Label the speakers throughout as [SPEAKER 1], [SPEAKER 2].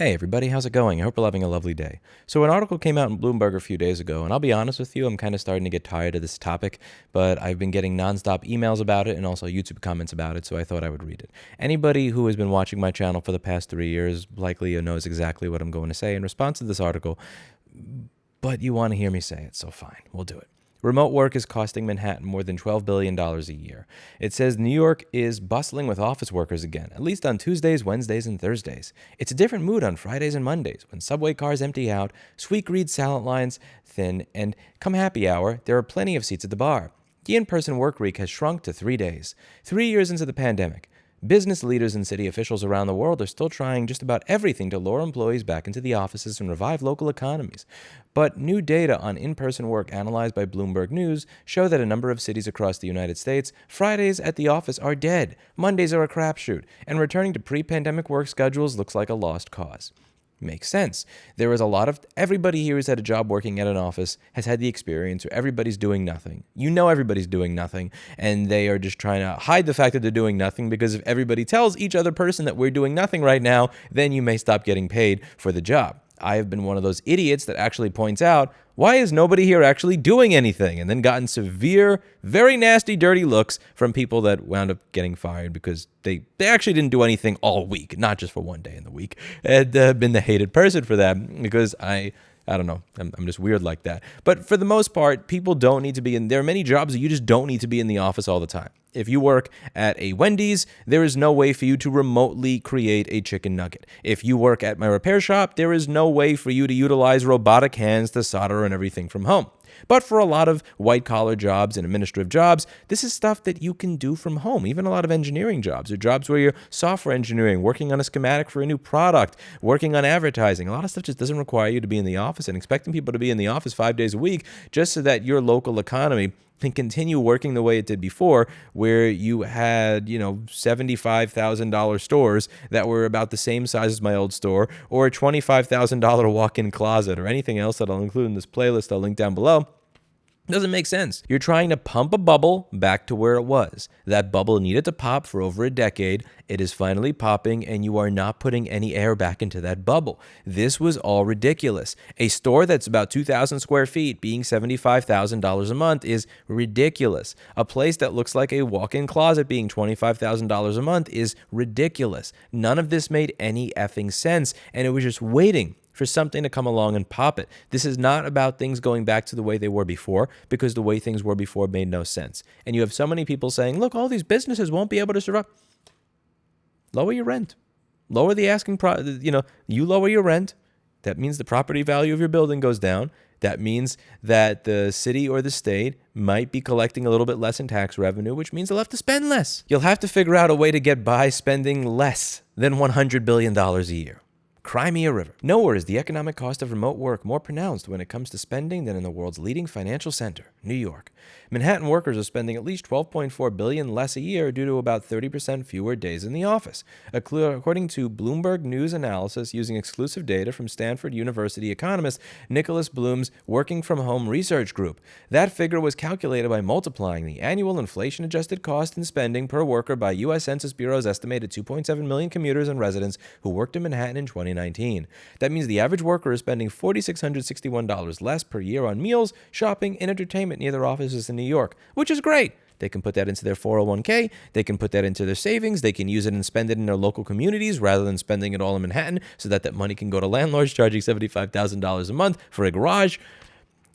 [SPEAKER 1] Hey everybody, how's it going? I hope you're having a lovely day. So an article came out in Bloomberg a few days ago, and I'll be honest with you, I'm kind of starting to get tired of this topic, but I've been getting nonstop emails about it and also YouTube comments about it, so I thought I would read it. Anybody who has been watching my channel for the past 3 years likely knows exactly what I'm going to say in response to this article, but you want to hear me say it, so fine, we'll do it. Remote work is costing Manhattan more than $12 billion a year. It says New York is bustling with office workers again, at least on Tuesdays, Wednesdays, and Thursdays. It's a different mood on Fridays and Mondays, when subway cars empty out, Sweetgreed salad lines thin, and come happy hour, there are plenty of seats at the bar. The in-person work week has shrunk to 3 days. 3 years into the pandemic, business leaders and city officials around the world are still trying just about everything to lure employees back into the offices and revive local economies. But new data on in-person work analyzed by Bloomberg News show that a number of cities across the United States, Fridays at the office are dead, Mondays are a crapshoot, and returning to pre-pandemic work schedules looks like a lost cause. Makes sense. There is a lot of, everybody here who's had a job working at an office has had the experience where everybody's doing nothing. You know everybody's doing nothing, and they are just trying to hide the fact that they're doing nothing, because if everybody tells each other person that we're doing nothing right now, then you may stop getting paid for the job. I have been one of those idiots that actually points out, why is nobody here actually doing anything? And then gotten severe, very nasty, dirty looks from people that wound up getting fired because they actually didn't do anything all week, not just for one day in the week. And been the hated person for that because I don't know. I'm just weird like that. But for the most part, people don't need to be in. There are many jobs that you just don't need to be in the office all the time. If you work at a Wendy's, there is no way for you to remotely create a chicken nugget. If you work at my repair shop, there is no way for you to utilize robotic hands to solder and everything from home. But for a lot of white-collar jobs and administrative jobs, this is stuff that you can do from home. Even a lot of engineering jobs, or jobs where you're software engineering, working on a schematic for a new product, working on advertising. A lot of stuff just doesn't require you to be in the office, and expecting people to be in the office 5 days a week just so that your local economy can continue working the way it did before, where you had, $75,000 stores that were about the same size as my old store, or a $25,000 walk-in closet, or anything else that I'll include in this playlist I'll link down below. Doesn't make sense. You're trying to pump a bubble back to where it was. That bubble needed to pop for over a decade. It is finally popping, and you are not putting any air back into that bubble. This was all ridiculous. A store that's about 2,000 square feet being $75,000 a month is ridiculous. A place that looks like a walk-in closet being $25,000 a month is ridiculous. None of this made any effing sense, and it was just waiting for something to come along and pop it. This is not about things going back to the way they were before, because the way things were before made no sense. And you have so many people saying, look, all these businesses won't be able to survive. Lower your rent. Lower the asking price. You lower your rent. That means the property value of your building goes down. That means that the city or the state might be collecting a little bit less in tax revenue, which means they'll have to spend less. You'll have to figure out a way to get by spending less than $100 billion a year. Cry me a river. Nowhere is the economic cost of remote work more pronounced when it comes to spending than in the world's leading financial center, New York. Manhattan workers are spending at least $12.4 billion less a year due to about 30% fewer days in the office, according to Bloomberg News analysis using exclusive data from Stanford University economist Nicholas Bloom's Working From Home Research Group. That figure was calculated by multiplying the annual inflation-adjusted cost and spending per worker by U.S. Census Bureau's estimated 2.7 million commuters and residents who worked in Manhattan in 2019. That means the average worker is spending $4,661 less per year on meals, shopping, and entertainment near their offices in New York, which is great. They can put that into their 401k. They can put that into their savings. They can use it and spend it in their local communities rather than spending it all in Manhattan, so that money can go to landlords charging $75,000 a month for a garage.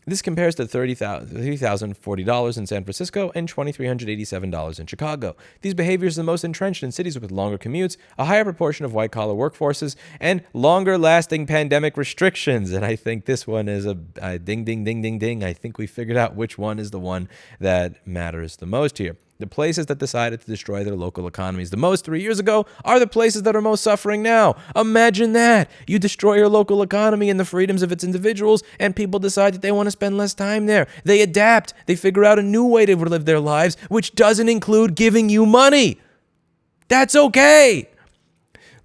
[SPEAKER 1] This compares to $30,040 in San Francisco and $2,387 in Chicago. These behaviors are the most entrenched in cities with longer commutes, a higher proportion of white-collar workforces, and longer-lasting pandemic restrictions. And I think this one is a ding, ding, ding, ding, ding. I think we figured out which one is the one that matters the most here. The places that decided to destroy their local economies the most 3 years ago are the places that are most suffering now. Imagine that. You destroy your local economy and the freedoms of its individuals, and people decide that they want to spend less time there. They adapt. They figure out a new way to live their lives, which doesn't include giving you money. That's okay.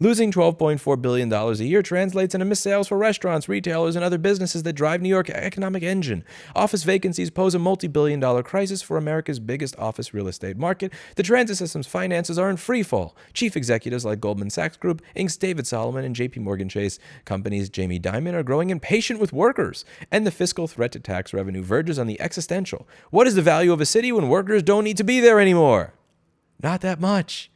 [SPEAKER 1] Losing $12.4 billion a year translates into missed sales for restaurants, retailers, and other businesses that drive New York's economic engine. Office vacancies pose a multi-billion-dollar crisis for America's biggest office real estate market. The transit system's finances are in freefall. Chief executives like Goldman Sachs Group, Inc.'s David Solomon, and JP Morgan Chase Company's Jamie Dimon are growing impatient with workers. And the fiscal threat to tax revenue verges on the existential. What is the value of a city when workers don't need to be there anymore? Not that much.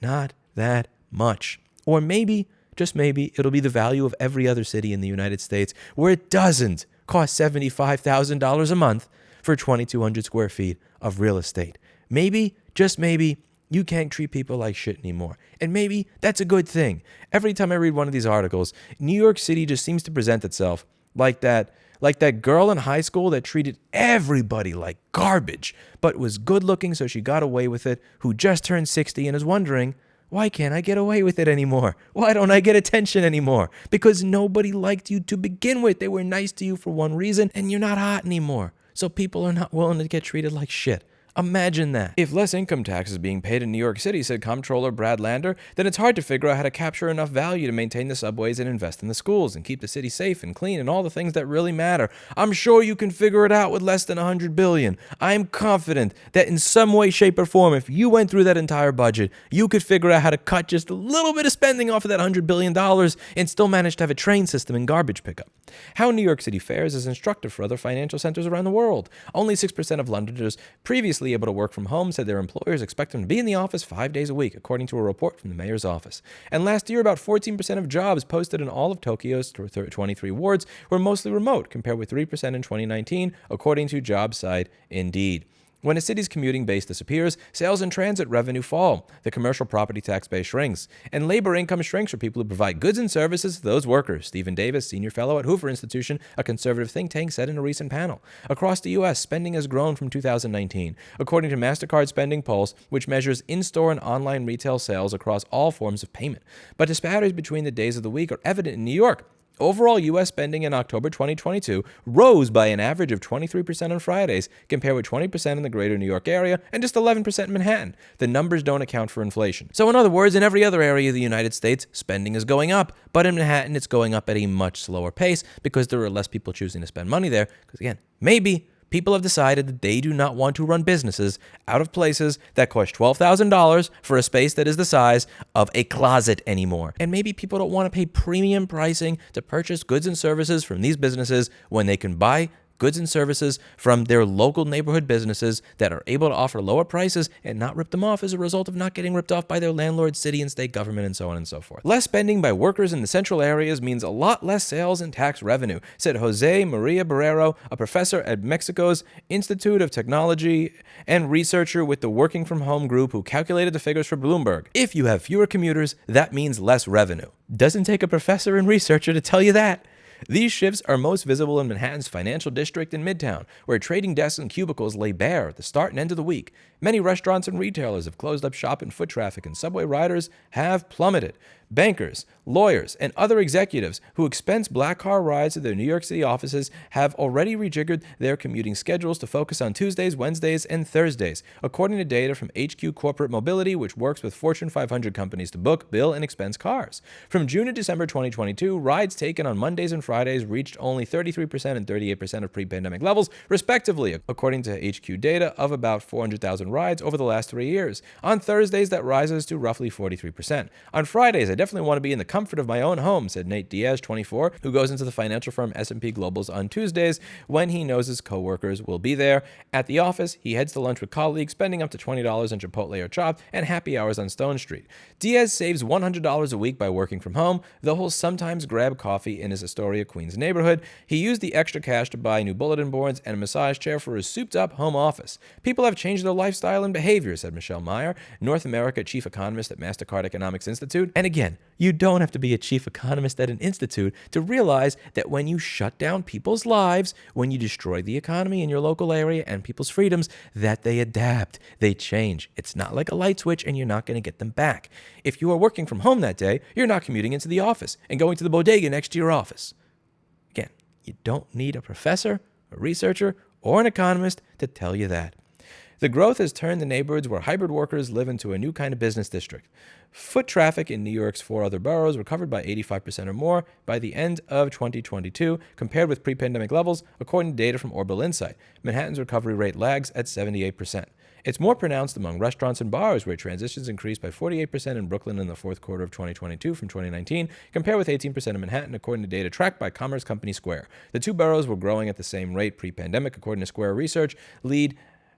[SPEAKER 1] Not that much. Or maybe, just maybe, it'll be the value of every other city in the United States where it doesn't cost $75,000 a month for 2,200 square feet of real estate. Maybe, just maybe, you can't treat people like shit anymore. And maybe that's a good thing. Every time I read one of these articles, New York City just seems to present itself like that girl in high school that treated everybody like garbage, but was good looking so she got away with it, who just turned 60 and is wondering, why can't I get away with it anymore? Why don't I get attention anymore? Because nobody liked you to begin with. They were nice to you for one reason, and you're not hot anymore. So people are not willing to get treated like shit. Imagine that. If less income tax is being paid in New York City, said Comptroller Brad Lander, then it's hard to figure out how to capture enough value to maintain the subways and invest in the schools and keep the city safe and clean and all the things that really matter. I'm sure you can figure it out with less than $100 billion. I'm confident that in some way, shape, or form, if you went through that entire budget, you could figure out how to cut just a little bit of spending off of that $100 billion and still manage to have a train system and garbage pickup. How New York City fares is instructive for other financial centers around the world. Only 6% of Londoners previously able to work from home said their employers expect them to be in the office 5 days a week, according to a report from the mayor's office. And last year, about 14% of jobs posted in all of Tokyo's 23 wards were mostly remote, compared with 3% in 2019, according to job site Indeed. When a city's commuting base disappears, sales and transit revenue fall, the commercial property tax base shrinks, and labor income shrinks for people who provide goods and services to those workers, Stephen Davis, senior fellow at Hoover Institution, a conservative think tank, said in a recent panel. Across the U.S., spending has grown from 2019, according to MasterCard Spending Pulse, which measures in-store and online retail sales across all forms of payment. But disparities between the days of the week are evident in New York. Overall, U.S. spending in October 2022 rose by an average of 23% on Fridays, compared with 20% in the greater New York area and just 11% in Manhattan. The numbers don't account for inflation. So in other words, in every other area of the United States, spending is going up, but in Manhattan, it's going up at a much slower pace because there are less people choosing to spend money there. Because again, maybe people have decided that they do not want to run businesses out of places that cost $12,000 for a space that is the size of a closet anymore. And maybe people don't want to pay premium pricing to purchase goods and services from these businesses when they can buy goods and services from their local neighborhood businesses that are able to offer lower prices and not rip them off as a result of not getting ripped off by their landlord, city, and state government, and so on and so forth. Less spending by workers in the central areas means a lot less sales and tax revenue, said Jose Maria Barrero, a professor at Mexico's Institute of Technology and researcher with the Working From Home group who calculated the figures for Bloomberg. If you have fewer commuters, that means less revenue. Doesn't take a professor and researcher to tell you that. These shifts are most visible in Manhattan's financial district in Midtown, where trading desks and cubicles lay bare at the start and end of the week. Many restaurants and retailers have closed up shop and foot traffic, and subway riders have plummeted. Bankers, lawyers, and other executives who expense black car rides to their New York City offices have already rejiggered their commuting schedules to focus on Tuesdays, Wednesdays, and Thursdays, according to data from HQ Corporate Mobility, which works with Fortune 500 companies to book, bill, and expense cars. From June to December 2022, rides taken on Mondays and Fridays reached only 33% and 38% of pre-pandemic levels, respectively, according to HQ data of about 400,000 rides over the last 3 years. On Thursdays, that rises to roughly 43%. On Fridays, I definitely want to be in the comfort of my own home, said Nate Diaz, 24, who goes into the financial firm S&P Globals on Tuesdays when he knows his coworkers will be there. At the office, he heads to lunch with colleagues, spending up to $20 on Chipotle or Chopped and happy hours on Stone Street. Diaz saves $100 a week by working from home, though he'll sometimes grab coffee in his Astoria, Queens neighborhood. He used the extra cash to buy new bulletin boards and a massage chair for his souped-up home office. People have changed their lifestyle and behavior, said Michelle Meyer, North America chief economist at MasterCard Economics Institute. And again, you don't have to be a chief economist at an institute to realize that when you shut down people's lives, when you destroy the economy in your local area and people's freedoms, that they adapt, they change. It's not like a light switch and you're not going to get them back. If you are working from home that day, you're not commuting into the office and going to the bodega next to your office. Again, you don't need a professor, a researcher, or an economist to tell you that. The growth has turned the neighborhoods where hybrid workers live into a new kind of business district. Foot traffic in New York's 4 other boroughs recovered by 85% or more by the end of 2022, compared with pre-pandemic levels, according to data from Orbital Insight. Manhattan's recovery rate lags at 78%. It's more pronounced among restaurants and bars, where transitions increased by 48% in Brooklyn in the fourth quarter of 2022 from 2019, compared with 18% in Manhattan, according to data tracked by commerce company Square. The two boroughs were growing at the same rate pre-pandemic, according to Square Research lead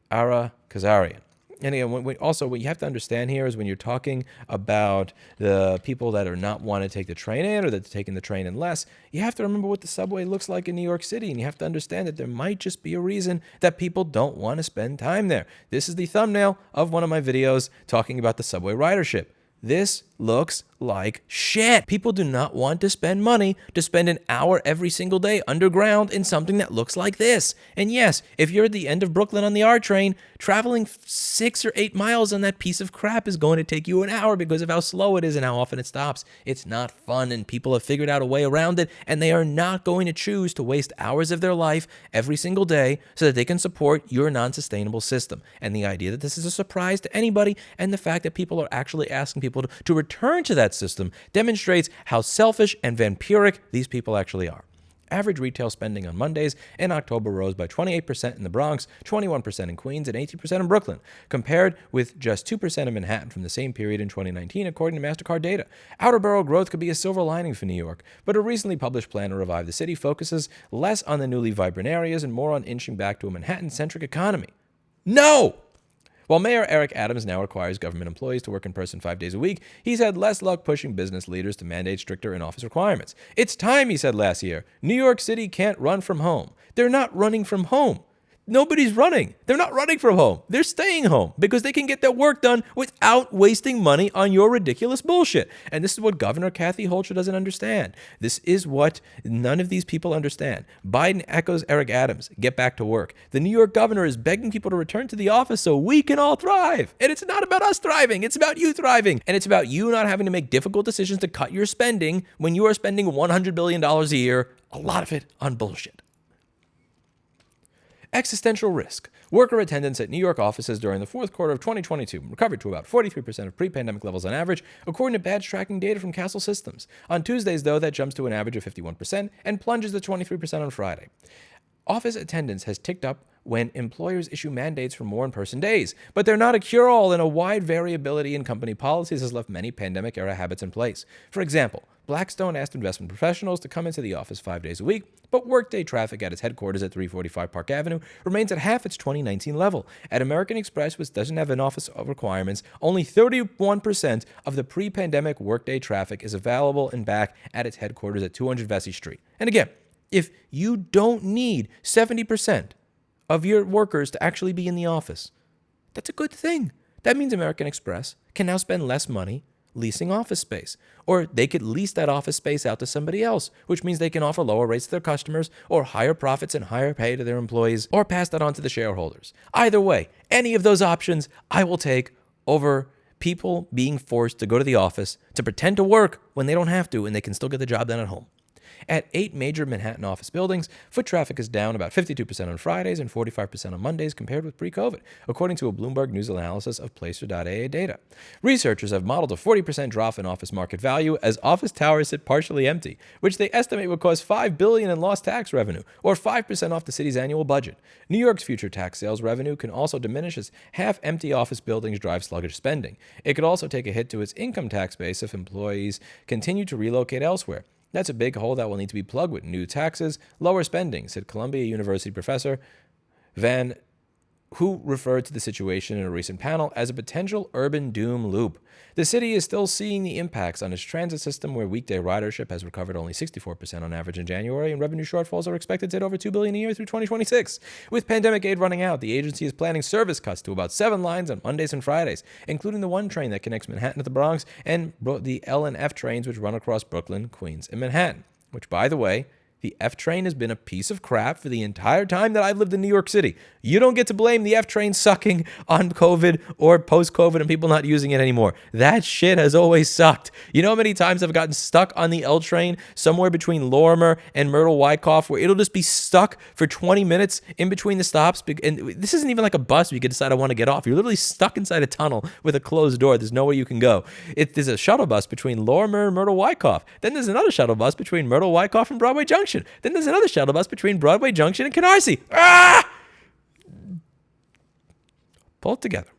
[SPEAKER 1] Ara Kazarian. And again, what you have to understand here is when you're talking about the people that are not want to take the train in or that's taking the train in less, you have to remember what the subway looks like in New York City, and you have to understand that there might just be a reason that people don't want to spend time there. This is the thumbnail of one of my videos talking about the subway ridership. This looks like shit. People do not want to spend money to spend an hour every single day underground in something that looks like this. And yes, if you're at the end of Brooklyn on the R train, traveling 6 or 8 miles on that piece of crap is going to take you an hour because of how slow it is and how often it stops. It's not fun, and people have figured out a way around it, and they are not going to choose to waste hours of their life every single day so that they can support your non-sustainable system. And the idea that this is a surprise to anybody, and the fact that people are actually asking people to return to that system, demonstrates how selfish and vampiric these people actually are. Average retail spending on Mondays in October rose by 28% in the Bronx, 21% in Queens, and 18% in Brooklyn, compared with just 2% in Manhattan from the same period in 2019, according to MasterCard data. Outer borough growth could be a silver lining for New York, but a recently published plan to revive the city focuses less on the newly vibrant areas and more on inching back to a Manhattan-centric economy. No! While Mayor Eric Adams now requires government employees to work in person 5 days a week, he's had less luck pushing business leaders to mandate stricter in-office requirements. It's time, he said last year. New York City can't run from home. They're not running from home. Nobody's running. They're not running from home. They're staying home because they can get their work done without wasting money on your ridiculous bullshit. And this is what Governor Kathy Hochul doesn't understand. This is what none of these people understand. Biden echoes Eric Adams, get back to work. The New York governor is begging people to return to the office so we can all thrive. And it's not about us thriving. It's about you thriving. And it's about you not having to make difficult decisions to cut your spending when you are spending $100 billion a year, a lot of it on bullshit. Existential risk. Worker attendance at New York offices during the fourth quarter of 2022 recovered to about 43% of pre-pandemic levels on average, according to badge tracking data from Castle Systems. On Tuesdays, though, that jumps to an average of 51% and plunges to 23% on Friday. Office attendance has ticked up when employers issue mandates for more in-person days, but they're not a cure-all, and a wide variability in company policies has left many pandemic-era habits in place. For example, Blackstone asked investment professionals to come into the office 5 days a week, but workday traffic at its headquarters at 345 Park Avenue remains at half its 2019 level. At American Express, which doesn't have in-office requirements, only 31% of the pre-pandemic workday traffic is available and back at its headquarters at 200 Vesey Street. And again, if you don't need 70% of your workers to actually be in the office, that's a good thing. That means American Express can now spend less money leasing office space, or they could lease that office space out to somebody else, which means they can offer lower rates to their customers, or higher profits and higher pay to their employees, or pass that on to the shareholders. Either way, any of those options I will take over people being forced to go to the office to pretend to work when they don't have to and they can still get the job done at home. At 8 major Manhattan office buildings, foot traffic is down about 52% on Fridays and 45% on Mondays compared with pre-COVID, according to a Bloomberg News analysis of Placer.aa data. Researchers have modeled a 40% drop in office market value as office towers sit partially empty, which they estimate would cause $5 billion in lost tax revenue, or 5% off the city's annual budget. New York's future tax sales revenue can also diminish as half-empty office buildings drive sluggish spending. It could also take a hit to its income tax base if employees continue to relocate elsewhere. That's a big hole that will need to be plugged with new taxes, lower spending, said Columbia University professor Van, who referred to the situation in a recent panel as a potential urban doom loop. The city is still seeing the impacts on its transit system, where weekday ridership has recovered only 64% on average in January, and revenue shortfalls are expected to hit over $2 billion a year through 2026. With pandemic aid running out, the agency is planning service cuts to about 7 lines on Mondays and Fridays, including the one train that connects Manhattan to the Bronx and the L and F trains which run across Brooklyn, Queens, and Manhattan, which, by the way, The F train has been a piece of crap for the entire time that I've lived in New York City. You don't get to blame the F train sucking on COVID or post-COVID and people not using it anymore. That shit has always sucked. You know how many times I've gotten stuck on the L train somewhere between Lorimer and Myrtle Wyckoff where it'll just be stuck for 20 minutes in between the stops? And this isn't even like a bus where you can decide I want to get off. You're literally stuck inside a tunnel with a closed door. There's nowhere you can go. There's a shuttle bus between Lorimer and Myrtle Wyckoff. Then there's another shuttle bus between Myrtle Wyckoff and Broadway Junction. Then there's another shuttle bus between Broadway Junction and Canarsie. Pull it together.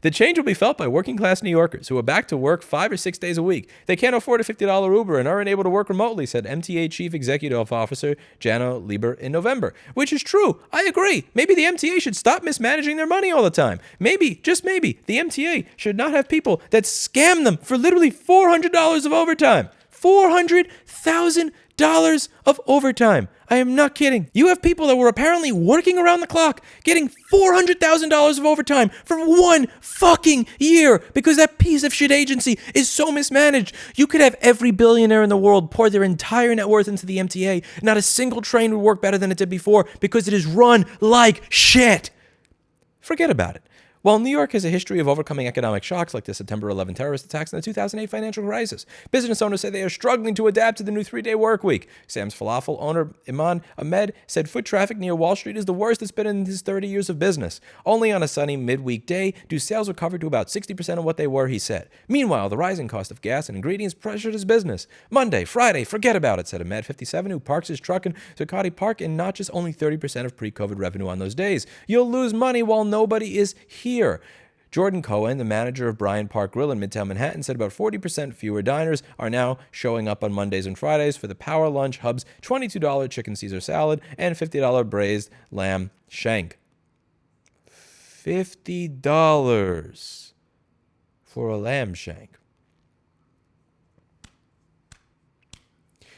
[SPEAKER 1] The change will be felt by working-class New Yorkers who are back to work 5 or 6 days a week. They can't afford a $50 Uber and aren't able to work remotely, said MTA Chief Executive Officer Jano Lieber in November. Which is true. I agree. Maybe the MTA should stop mismanaging their money all the time. Maybe, just maybe, the MTA should not have people that scam them for literally $400 of overtime. $400,000 of overtime. I am not kidding. You have people that were apparently working around the clock, getting $400,000 of overtime for 1 fucking year because that piece of shit agency is so mismanaged. You could have every billionaire in the world pour their entire net worth into the MTA. Not a single train would work better than it did before because it is run like shit. Forget about it. While New York has a history of overcoming economic shocks like the September 11 terrorist attacks and the 2008 financial crisis, business owners say they are struggling to adapt to the new 3-day work week. Sam's Falafel owner Iman Ahmed said foot traffic near Wall Street is the worst it's been in his 30 years of business. Only on a sunny midweek day do sales recover to about 60% of what they were, he said. Meanwhile, the rising cost of gas and ingredients pressured his business. Monday, Friday, forget about it, said Ahmed, 57, who parks his truck in Zuccotti Park and notches only 30% of pre-COVID revenue on those days. You'll lose money while nobody is here. Jordan Cohen, the manager of Bryant Park Grill in Midtown Manhattan, said about 40% fewer diners are now showing up on Mondays and Fridays for the Power Lunch Hub's $22 chicken Caesar salad and $50 braised lamb shank. $50 for a lamb shank.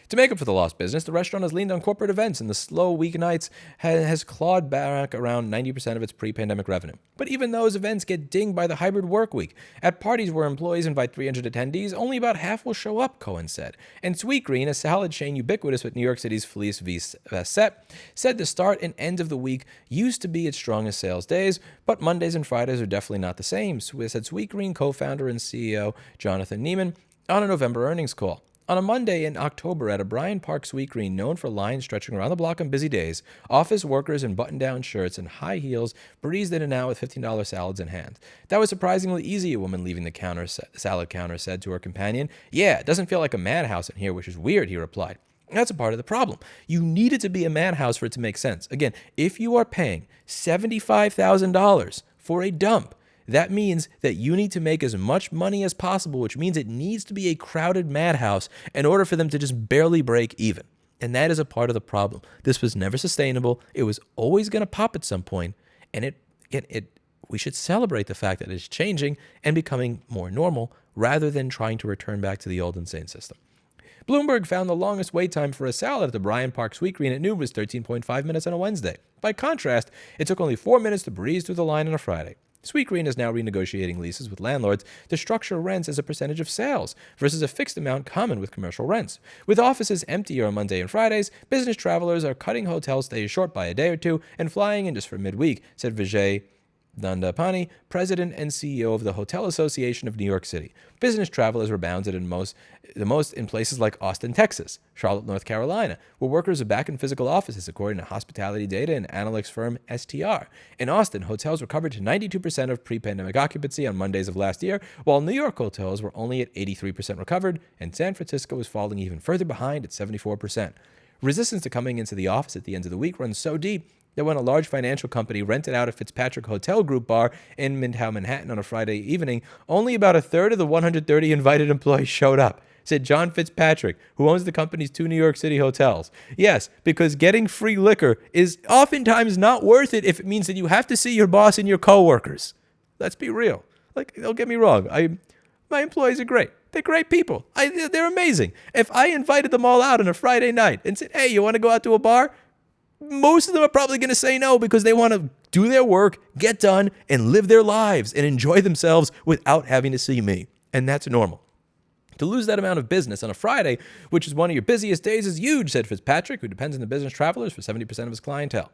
[SPEAKER 1] To make up for the lost business, the restaurant has leaned on corporate events, and the slow weeknights has clawed back around 90% of its pre-pandemic revenue. But even those events get dinged by the hybrid work week. At parties where employees invite 300 attendees, only about half will show up, Cohen said. And Sweetgreen, a salad chain ubiquitous with New York City's Felice V. Set, said the start and end of the week used to be its strongest sales days, but Mondays and Fridays are definitely not the same, said Sweetgreen co-founder and CEO Jonathan Neiman on a November earnings call. On a Monday in October at a Bryant Park Sweetgreen known for lines stretching around the block on busy days, office workers in button-down shirts and high heels breezed in and out with $15 salads in hand. That was surprisingly easy, a woman leaving the salad counter said to her companion. Yeah, it doesn't feel like a madhouse in here, which is weird, he replied. That's a part of the problem. You need it to be a madhouse for it to make sense. Again, if you are paying $75,000 for a dump, that means that you need to make as much money as possible, which means it needs to be a crowded madhouse in order for them to just barely break even. And that is a part of the problem. This was never sustainable. It was always going to pop at some point. And we should celebrate the fact that it's changing and becoming more normal rather than trying to return back to the old insane system. Bloomberg found the longest wait time for a salad at the Bryant Park Sweetgreen at noon was 13.5 minutes on a Wednesday. By contrast, it took only 4 minutes to breeze through the line on a Friday. Sweetgreen is now renegotiating leases with landlords to structure rents as a percentage of sales versus a fixed amount common with commercial rents. With offices empty on Monday and Fridays, business travelers are cutting hotel stays short by a day or two and flying in just for midweek, said Vijay Dandapani, president and CEO of the Hotel Association of New York City. Business travel has rebounded the most in places like Austin, Texas, Charlotte, North Carolina, where workers are back in physical offices, according to hospitality data and analytics firm STR. In Austin, hotels recovered to 92% of pre-pandemic occupancy on Mondays of last year, while New York hotels were only at 83% recovered, and San Francisco was falling even further behind at 74%. Resistance to coming into the office at the end of the week runs so deep that when a large financial company rented out a Fitzpatrick Hotel Group bar in Midtown Manhattan on a Friday evening, only about a third of the 130 invited employees showed up, said John Fitzpatrick, who owns the company's 2 New York City hotels. Yes, because getting free liquor is oftentimes not worth it if it means that you have to see your boss and your coworkers. Let's be real. Don't get me wrong. My employees are great. They're great people. They're amazing. If I invited them all out on a Friday night and said, hey, you want to go out to a bar? Most of them are probably going to say no because they want to do their work, get done, and live their lives and enjoy themselves without having to see me. And that's normal. To lose that amount of business on a Friday, which is one of your busiest days, is huge, said Fitzpatrick, who depends on the business travelers for 70% of his clientele.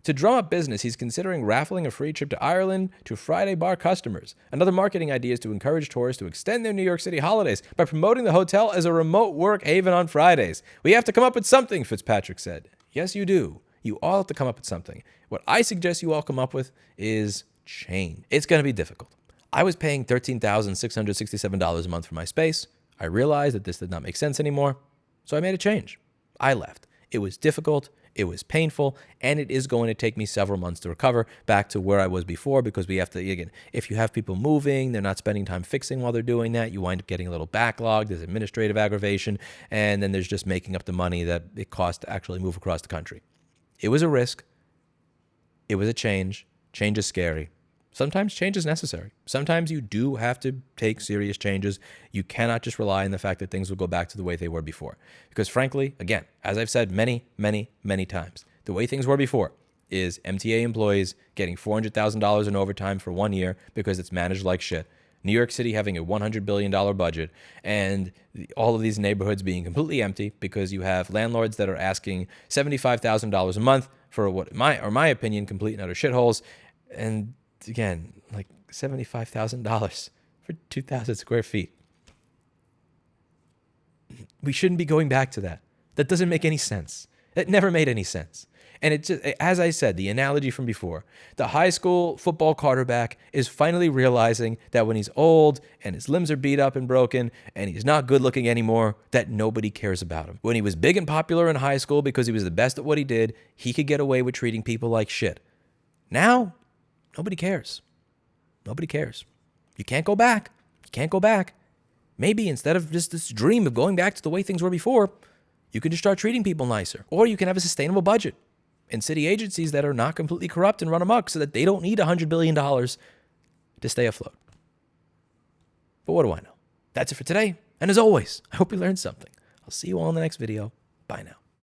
[SPEAKER 1] To drum up business, he's considering raffling a free trip to Ireland to Friday bar customers. Another marketing idea is to encourage tourists to extend their New York City holidays by promoting the hotel as a remote work haven on Fridays. We have to come up with something, Fitzpatrick said. Yes, you do. You all have to come up with something. What I suggest you all come up with is change. It's going to be difficult. I was paying $13,667 a month for my space. I realized that this did not make sense anymore, so I made a change. I left. It was difficult. It was painful, and it is going to take me several months to recover back to where I was before, because we have to, again, if you have people moving, they're not spending time fixing while they're doing that, you wind up getting a little backlogged, there's administrative aggravation, and then there's just making up the money that it costs to actually move across the country. It was a risk. It was a change. Change is scary. Sometimes change is necessary. Sometimes you do have to take serious changes. You cannot just rely on the fact that things will go back to the way they were before. Because frankly, again, as I've said many, many, many times, the way things were before is MTA employees getting $400,000 in overtime for 1 year because it's managed like shit. New York City having a $100 billion budget, and all of these neighborhoods being completely empty because you have landlords that are asking $75,000 a month for what, my opinion, complete and utter shitholes. And again, like $75,000 for 2,000 square feet. We shouldn't be going back to that. That doesn't make any sense. It never made any sense. And it just, as I said, the analogy from before, the high school football quarterback is finally realizing that when he's old and his limbs are beat up and broken and he's not good looking anymore, that nobody cares about him. When he was big and popular in high school because he was the best at what he did, he could get away with treating people like shit. Now, nobody cares. Nobody cares. You can't go back. You can't go back. Maybe instead of just this dream of going back to the way things were before, you can just start treating people nicer. Or you can have a sustainable budget and city agencies that are not completely corrupt and run amok so that they don't need $100 billion to stay afloat. But what do I know? That's it for today. And as always, I hope you learned something. I'll see you all in the next video. Bye now.